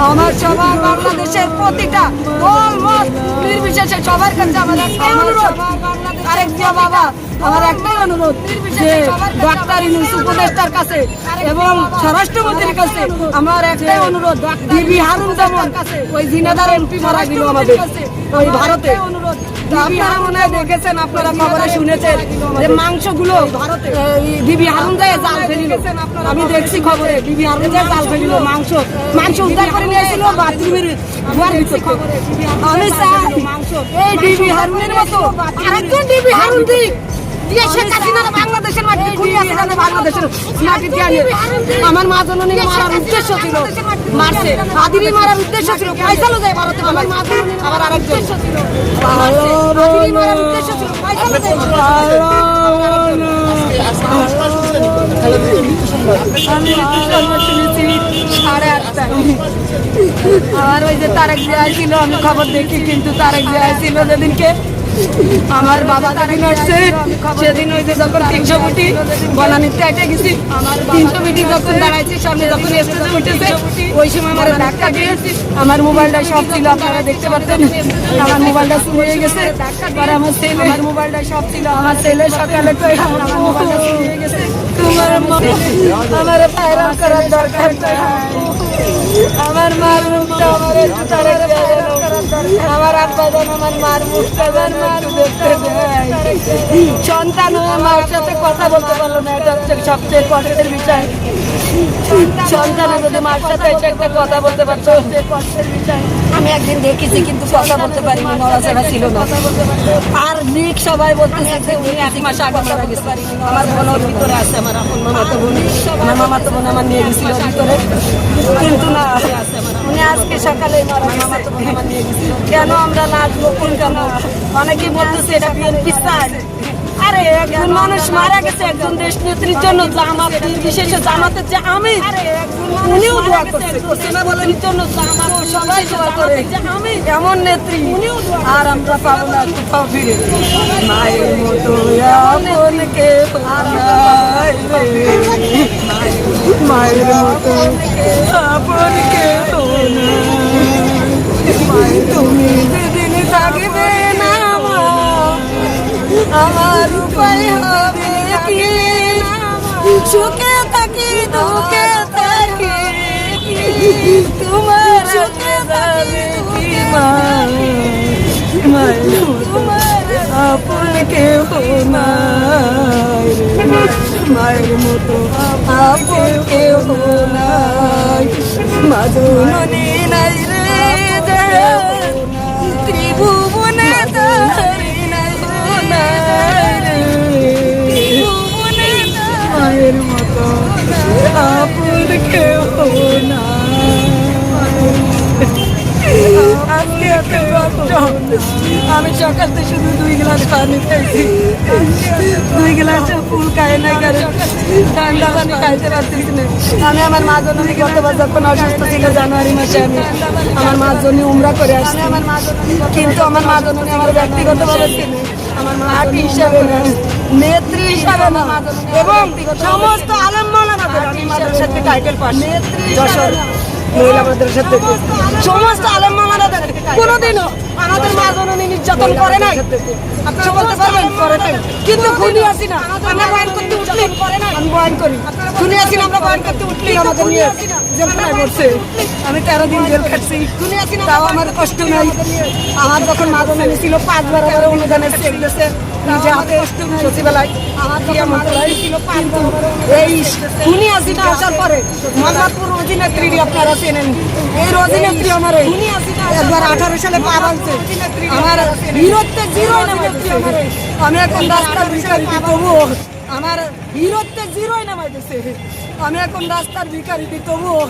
আমার সবার বাংলাদেশের প্রতিটা দল মত নির্বিশেষে সবার কাছে আমার একটাই অনুরোধ, তারেক জিয়া বাবা, আমার একটাই অনুরোধ যে ডাক্তার ইউনূস উপদেষ্টার কাছে এবং স্বরাষ্ট্রমন্ত্রীর কাছে আমার একটাই অনুরোধ, বিবি হারুন যেমন ওই জিনেদার এমপি মারা গেল আমাদের ওই ভারতে, আপনারা মনে হয় দেখেছেন, আপনারা খবরে শুনেছেন যে মাংসগুলো ভারতে বিবি হারুন যায় জাল ফেলিল, আমি দেখছি খবরে বিবি হারুন যায় জাল ফেলিল, মাংস উদ্ধার করে নিয়েছিল বাথরুমের ঘর ভিতর। আমি চাই এই বিবি হারুনের মতো আরেকজন বিবি হারুন দিক বাংলাদেশের মাটি বাংলাদেশের মাটি আমার মা জননী মারার উদ্দেশ্য ছিল, মারছে আদিনী মারার উদ্দেশ্য ছিল, পয়সালো যায় ভারতে আমার মা জননী আবার আরেকজন মারার উদ্দেশ্য ছিল, পয়সালো যায় আর ওই যে তারেক জিয়া ছিল, আমি খবর দেখি কিন্তু তারেক জিয়া ছিল যেদিনকে আমার বাবা দাঁড়িয়ে আসছে সেদিন ওই যে যখন 300 কোটি বনানীতে এটে গেছি, 300 কোটি যখন দাঁড়াইছি সামনে যখন স্টেজে উঠেছে ওই সময় আমার ধাক্কা দিয়ে আমার মোবাইলটা সব ছিল, আপনারা দেখতে পাচ্ছেন আমার মোবাইলটা চুরি হয়ে গেছে, আর আমার ছেলে আমার মোবাইলটা সব ছিল, আমার ছেলে সকালে আমার মোবাইলটা চুরি হয়ে গেছে, তোমার আমার ভাইরাল করার দরকার, আমার মার মুখটা আমার একটু তারেক আমার আব্বা যেন আমার মার মুখটা যেন একটু দেখতে দেয়, সন্তান হয়ে মার সাথে কথা বলতে পারলো না, এটা হচ্ছে সবচেয়ে কষ্টের বিষয়, সন্তান যদি মার সাথে এসে একটা কথা বলতে পারতো কষ্টের বিষয়। আমি একদিন দেখেছি কিন্তু কথা বলতে পারিনি, নড়াচড়া ছিল না, আর দিক সবাই বলতেছে যে উনি 1 মাস আগে মারা গেছে, আমার বোনের ভিতরে আছে, আমার আপন মামাতো বোন, আমার মামাতো বোন আমার নিয়ে গেছিল ভিতরে, কিন্তু না উনি আজকে সকালে মামাতো বোন আমার নিয়ে গেছিল, কেন আমরা নাচবো কোন কেন, অনেকেই বলতেছে এটা বিএনপি চাই, আরে একজন মানুষ মারা গেছে একজন দেশ নেত্রীর জন্য, জামাত বিশেষে জামাতের যে আমি উনিও দোয়া করছে না বলেন জন্য জামাত সবাই দোয়া করে আমি এমন নেত্রী, আর আমরা পাবো না কোথাও ফিরে, মায়ের মতো আপন কে মায়ের মতো আপন কে তুমি যেদিন থাকবে না আমার উপায় হবে কি, সুখে থাকি দুঃখে থাকি তোমার সুখে যাবে কি মায়ের আপন কেউ নাই, মায়ের মতো আপন কেউ নাই, মা জননী নাই রে ত্রিভুবনে তারি নাই মায়ের মতো আপন কেউ না, আজকে এত কষ্ট, আমি সকাল থেকে শুধু 2 গ্লাস পানি খাইছি, 2 গ্লাসে ফুল খাই নাই, কারণ ঠান্ডা পানি খাইতে পারতেছি না। আমি আমার মা জননী গতবার যখন অসুস্থ ছিল জানুয়ারি মাসে আমি আমার মা জননী উমরা করে আসছি, কিন্তু আমার মা জননী আমার ব্যক্তিগতভাবে ছিল, আমার মা হিসাবে না, নেত্রী হিসাবে না, এবং সমস্ত আলেম মাওলানাদের আমি মাদ্রাসাতে টাইটেল পাস, যশোর মহিলা মাদ্রাসা থেকে সমস্ত আলেম মাওলানাদের কোনোদিনও আমাদের মা জননী নির্যাতন করে নাই, আপনারা বলতে পারবেন করে নাই, কিন্তু খুনি আসি না আমরা বয়ান করতে উঠলি আমি বয়ান করি, খুনি আসি না আমরা বয়ান করতে উঠলি আমাদের নিয়ে জেলখানায় করছে, আমি 13 দিন জেল খাটছি, তাও আমার কষ্ট নাই, আমার যখন মা জননী ছিল 5 বার আমার অনুদানের চেক দিয়েছে নিজে হাতে সচিবালয়, আমার দিয়া মন্ত্রণালয় ছিল, কিন্তু এই খুনি আসি না আসার পরে মোহাম্মদপুর অধিনেত্রী আপনারা চেনেন, এই অধিনেত্রী আমার একবার 18 সালে পা ভাঙছে, আমার হিরোতে জিরো নামাইতেছে, আমি এখন রাস্তার ভিখারি তবুও আমার হিরোতে জিরোই নামাইতেছে, আমি এখন রাস্তার ভিখারি তবুও